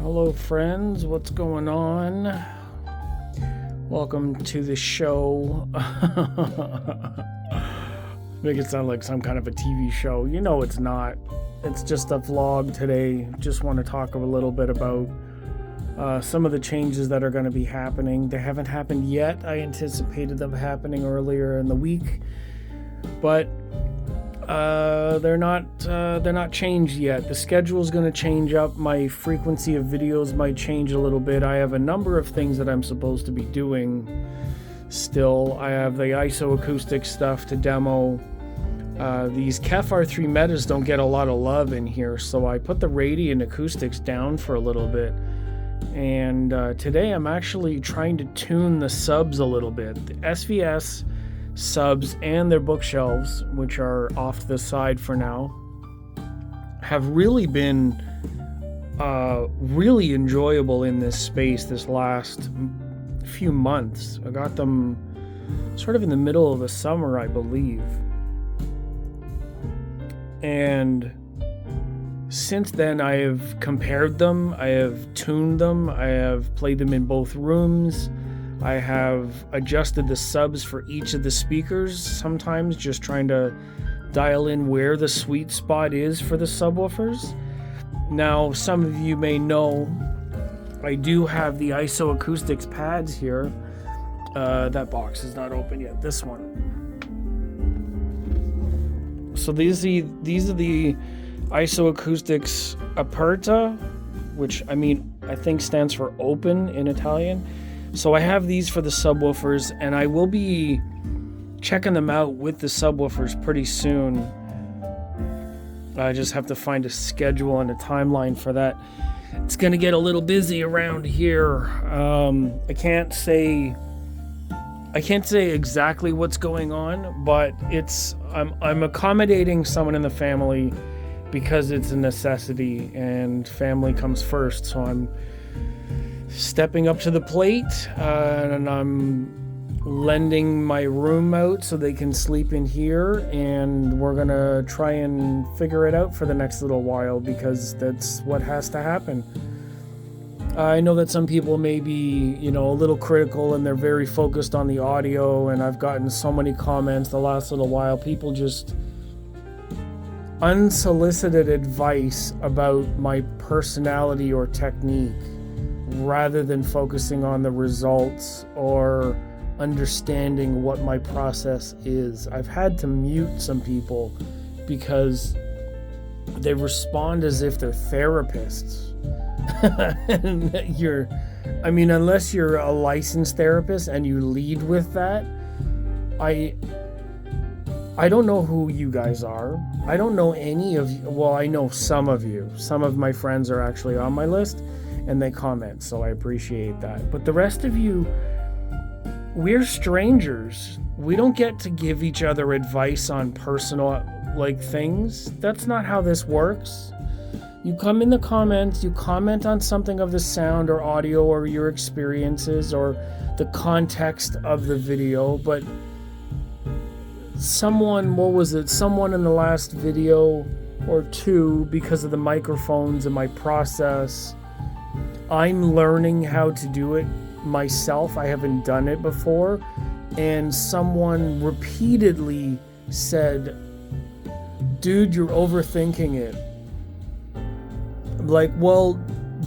Hello friends, what's going on? Welcome to the show. Make it sound like some kind of a TV show. You know it's not. It's just a vlog today. Just want to talk a little bit about some of the changes that are going to be happening. They haven't happened yet. I anticipated them happening earlier in the week, but they're not changed yet. The schedule is going to change up. My frequency of videos might change a little bit. I have a number of things that I'm supposed to be doing still. I have the IsoAcoustics stuff to demo. These KEF R3 Metas don't get a lot of love in here, so I put the Radiant acoustics down for a little bit. And today I'm actually trying to tune the subs a little bit. The SVS subs and their bookshelves, which are off to the side for now, have really been really enjoyable in this space this last few months. I got them sort of in the middle of the summer, I believe. And since then, I have compared them, I have tuned them, I have played them in both rooms. I have adjusted the subs for each of the speakers, sometimes just trying to dial in where the sweet spot is for the subwoofers. Now, some of you may know I do have the IsoAcoustics pads here. That box is not open yet, this one. So these are the IsoAcoustics Aperta, which I think stands for open in Italian. So I have these for the subwoofers, and I will be checking them out with the subwoofers pretty soon. I just have to find a schedule and a timeline for that. It's going to get a little busy around here. I can't say exactly what's going on, but I'm accommodating someone in the family because it's a necessity, and family comes first. So I'm stepping up to the plate, and I'm lending my room out so they can sleep in here, and we're gonna try and figure it out for the next little while because that's what has to happen. I know that some people may be, a little critical, and they're very focused on the audio, and I've gotten so many comments the last little while, people just unsolicited advice about my personality or technique, rather than focusing on the results or understanding what my process is. I've had to mute some people because they respond as if they're therapists. And unless you're a licensed therapist and you lead with that, I don't know who you guys are. I don't know any of you. Well, I know some of you. Some of my friends are actually on my list, and they comment, so I appreciate that. But the rest of you, we're strangers. We don't get to give each other advice on personal things. That's not how this works. You come in the comments, you comment on something of the sound or audio or your experiences or the context of the video, but someone in the last video or two, because of the microphones and my process, I'm learning how to do it myself. I haven't done it before. And someone repeatedly said, dude, you're overthinking it. Well,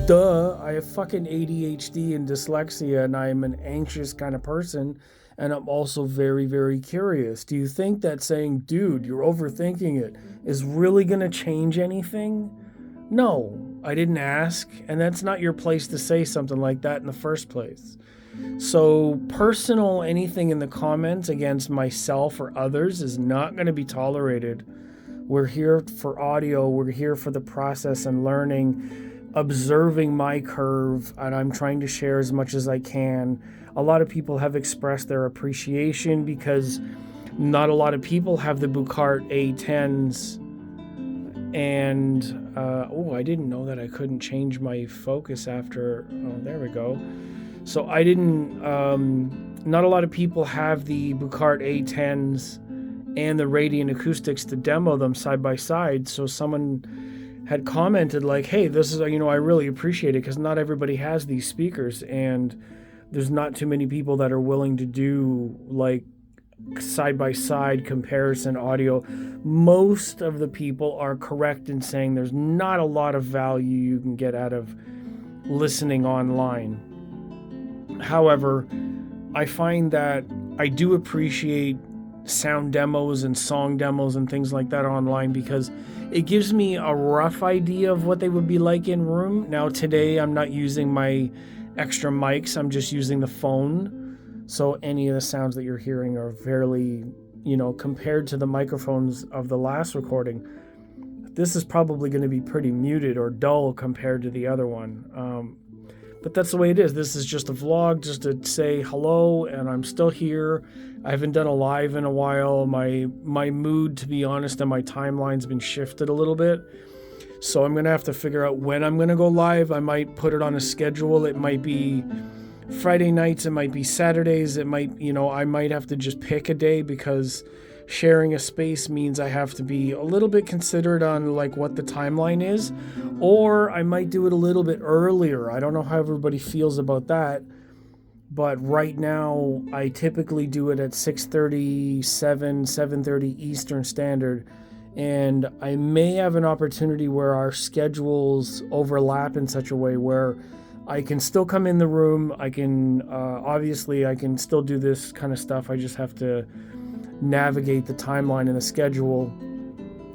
duh, I have fucking ADHD and dyslexia, and I'm an anxious kind of person, and I'm also very, very curious. Do you think that saying, dude, you're overthinking it, is really going to change anything? No, I didn't ask, and that's not your place to say something like that in the first place. So personal anything in the comments against myself or others is not going to be tolerated. We're here for audio, we're here for the process and learning, observing my curve, and I'm trying to share as much as I can. A lot of people have expressed their appreciation because not a lot of people have the Bucart A10s. And I didn't know that I couldn't change my focus after. Oh, there we go. So I didn't. Not a lot of people have the Bucart A10s and the Radiant acoustics to demo them side by side. So someone had commented like, hey, this is, I really appreciate it because not everybody has these speakers, and there's not too many people that are willing to do like side-by-side comparison audio. Most of the people are correct in saying there's not a lot of value you can get out of listening online. However, I find that I do appreciate sound demos and song demos and things like that online because it gives me a rough idea of what they would be like in room. Now today I'm not using my extra mics, I'm just using the phone. So any of the sounds that you're hearing are fairly, compared to the microphones of the last recording, this is probably going to be pretty muted or dull compared to the other one. But that's the way it is. This is just a vlog, just to say hello, and I'm still here. I haven't done a live in a while. My mood, to be honest, and my timeline's been shifted a little bit. So I'm going to have to figure out when I'm going to go live. I might put it on a schedule. It might be Friday nights. It might be Saturdays. It might, I might have to just pick a day because sharing a space means I have to be a little bit considerate on like what the timeline is, or I might do it a little bit earlier. I don't know how everybody feels about that, but right now I typically do it at 6:30, 7:30 Eastern Standard, and I may have an opportunity where our schedules overlap in such a way where I can still come in the room. I can obviously I can still do this kind of stuff. I just have to navigate the timeline and the schedule.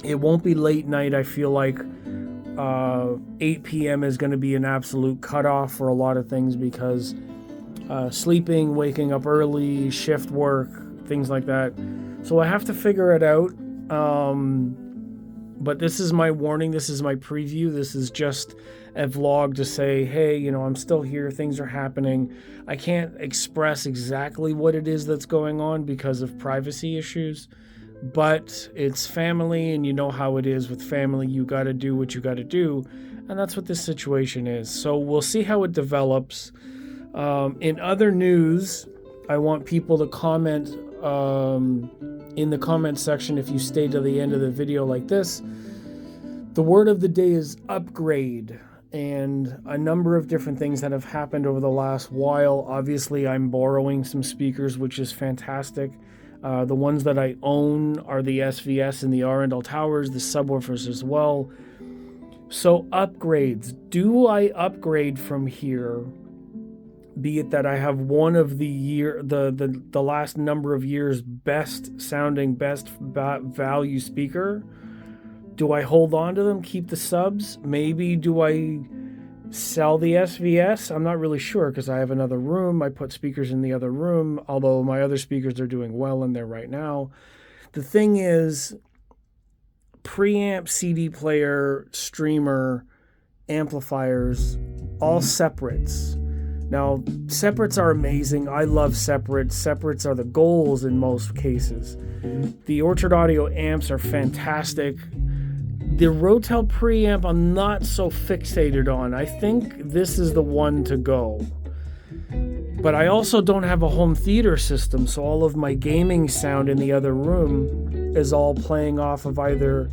It won't be late night. I feel like 8 p.m. is going to be an absolute cutoff for a lot of things because sleeping, waking up early, shift work, things like that. So I have to figure it out. But this is my warning. This is my preview. This is just a vlog to say, hey, I'm still here. Things are happening. I can't express exactly what it is that's going on because of privacy issues, but it's family, and you know how it is with family. You got to do what you got to do, and that's what this situation is. So we'll see how it develops. In other news, I want people to comment in the comment section if you stay to the end of the video like this. The word of the day is upgrade, and a number of different things that have happened over the last while. Obviously, I'm borrowing some speakers, which is fantastic. The ones that I own are the SVS and the Arundel Towers, the subwoofers as well. So upgrades. Do I upgrade from here? Be it that I have one of the last number of years best sounding, best value speaker. Do I hold on to them, keep the subs? Maybe do I sell the SVS? I'm not really sure because I have another room. I put speakers in the other room, although my other speakers are doing well in there right now. The thing is, preamp, CD player, streamer, amplifiers, all separates. Now, separates are amazing. I love separates. Separates are the goals in most cases. The Orchard Audio amps are fantastic. The Rotel preamp I'm not so fixated on. I think this is the one to go. But I also don't have a home theater system, so all of my gaming sound in the other room is all playing off of either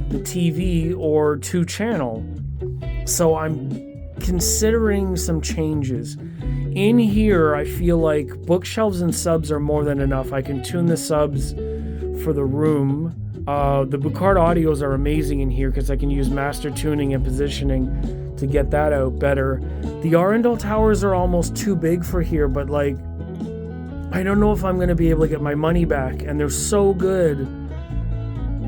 the TV or 2-channel. So I'm considering some changes. In here, I feel like bookshelves and subs are more than enough. I can tune the subs for the room. The Bucard audios are amazing in here because I can use master tuning and positioning to get that out better. The Arundel Towers are almost too big for here, but like, I don't know if I'm going to be able to get my money back, and they're so good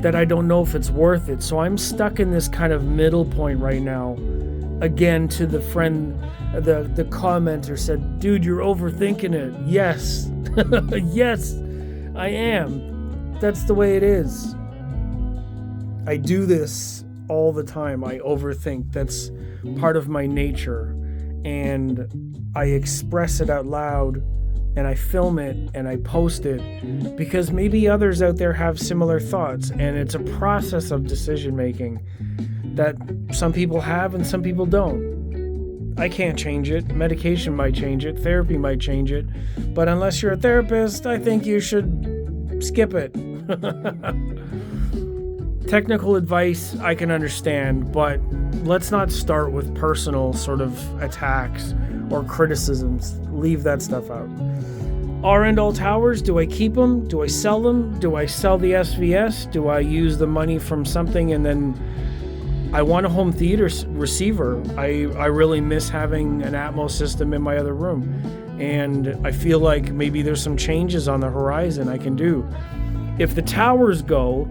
that I don't know if it's worth it. So I'm stuck in this kind of middle point right now. Again, to the friend, the commenter said, dude, you're overthinking it. Yes. Yes, I am. That's the way it is. I do this all the time. I overthink. That's part of my nature. And I express it out loud, and I film it, and I post it because maybe others out there have similar thoughts, and it's a process of decision making that some people have and some people don't. I can't change it. Medication might change it. Therapy might change it. But unless you're a therapist, I think you should skip it. Technical advice I can understand, but let's not start with personal sort of attacks or criticisms. Leave that stuff out. R&L towers, do I keep them? Do I sell them? Do I sell the SVS? Do I use the money from something and then I want a home theater receiver. I really miss having an Atmos system in my other room. And I feel like maybe there's some changes on the horizon I can do. If the towers go,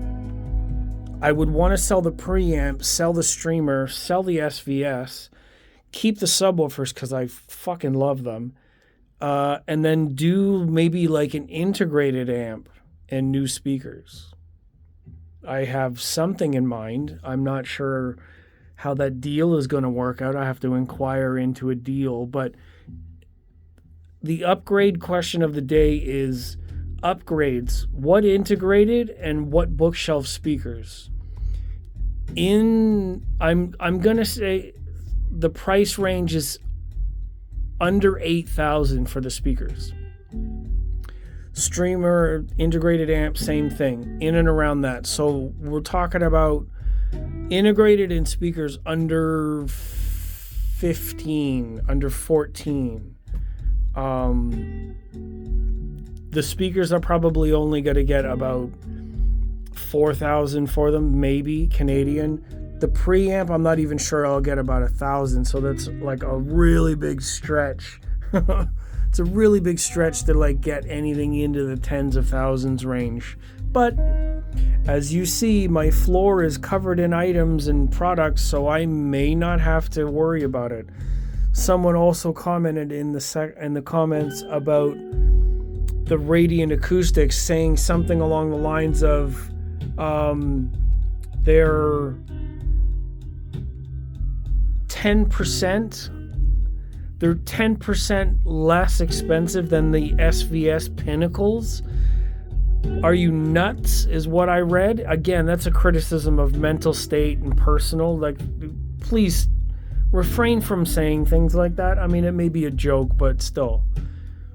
I would want to sell the preamp, sell the streamer, sell the SVS, keep the subwoofers because I fucking love them, and then do maybe like an integrated amp and new speakers. I have something in mind. I'm not sure how that deal is going to work out. I have to inquire into a deal. But the upgrade question of the day is upgrades. What integrated and what bookshelf speakers? I'm going to say the price range is under $8,000 for the speakers. Streamer, integrated amp, same thing, in and around that. So we're talking about integrated in speakers under 15, under 14. The speakers are probably only going to get about 4,000 for them, maybe Canadian. The preamp, I'm not even sure I'll get about 1,000. So that's like a really big stretch. It's a really big stretch to like get anything into the tens of thousands range. But as you see, my floor is covered in items and products, so I may not have to worry about it. Someone also commented in the comments about the Radiant Acoustics, saying something along the lines of they're 10%. They're 10% less expensive than the SVS Pinnacles. Are you nuts, is what I read. Again, that's a criticism of mental state and personal. Like, please refrain from saying things like that. I mean, it may be a joke, but still.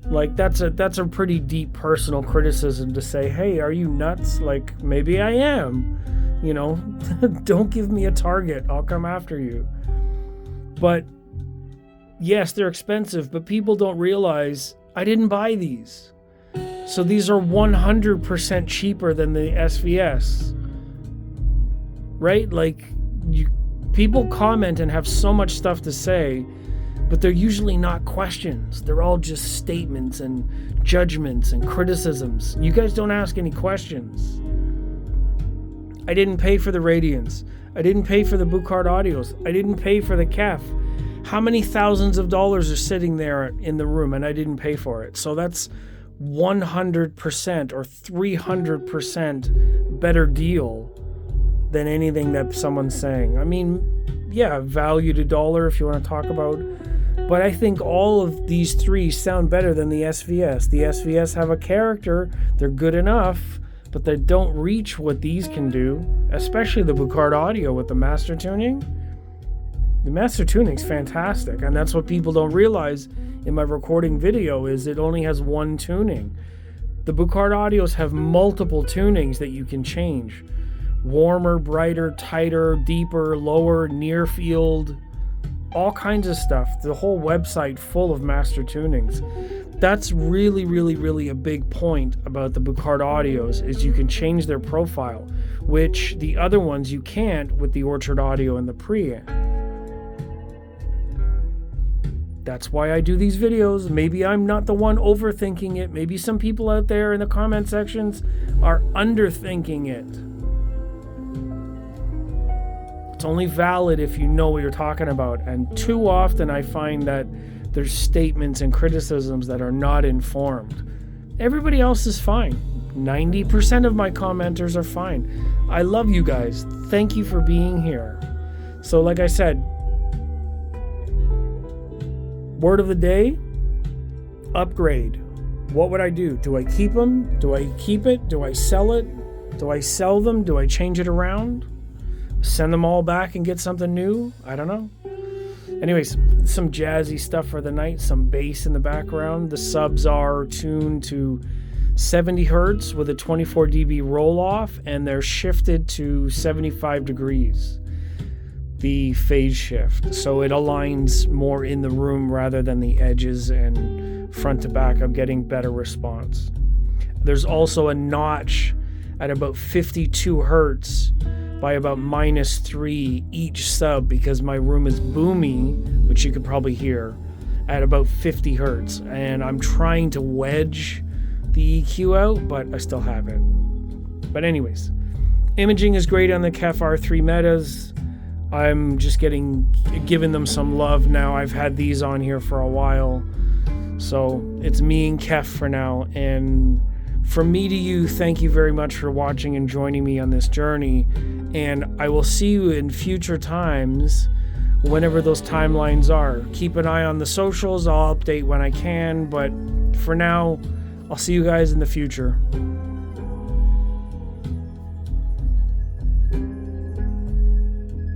Like, that's a pretty deep personal criticism to say, hey, are you nuts? Like, maybe I am. You know, don't give me a target. I'll come after you. But yes, they're expensive, but people don't realize I didn't buy these. So these are 100% cheaper than the SVS. Right? Like, people comment and have so much stuff to say, but they're usually not questions. They're all just statements and judgments and criticisms. You guys don't ask any questions. I didn't pay for the Radiants. I didn't pay for the Buchard Audios. I didn't pay for the KEF. How many thousands of dollars are sitting there in the room and I didn't pay for it? So that's 100% or 300% better deal than anything that someone's saying. I mean, yeah, value to dollar if you want to talk about. But I think all of these three sound better than the SVS. The SVS have a character. They're good enough, but they don't reach what these can do, especially the Buchard Audio with the master tuning. The master tuning's fantastic, and that's what people don't realize in my recording video is it only has one tuning. The Buchard Audios have multiple tunings that you can change. Warmer, brighter, tighter, deeper, lower, near field, all kinds of stuff. The whole website full of master tunings. That's really, really, really a big point about the Buchard Audios is you can change their profile, which the other ones you can't with the Orchard Audio and the preamp. That's why I do these videos. Maybe I'm not the one overthinking it. Maybe some people out there in the comment sections are underthinking it. It's only valid if you know what you're talking about. And too often I find that there's statements and criticisms that are not informed. Everybody else is fine. 90% of my commenters are fine. I love you guys. Thank you for being here. So like I said, word of the day, upgrade. What would I do? Do I keep them? Do I keep it? Do I sell it? Do I sell them? Do I change it around? Send them all back and get something new? I don't know. Anyways, some jazzy stuff for the night, some bass in the background. The subs are tuned to 70 hertz with a 24 dB roll off, and they're shifted to 75 degrees, the phase shift. So it aligns more in the room rather than the edges, and front to back, I'm getting better response. There's also a notch at about 52 hertz by about -3 each sub, because my room is boomy, which you could probably hear, at about 50 hertz. And I'm trying to wedge the EQ out, but I still haven't. But anyways, imaging is great on the KEF R3 Metas. I'm just giving them some love now. I've had these on here for a while. So it's me and KEF for now. And from me to you, thank you very much for watching and joining me on this journey. And I will see you in future times, whenever those timelines are. Keep an eye on the socials. I'll update when I can. But for now, I'll see you guys in the future.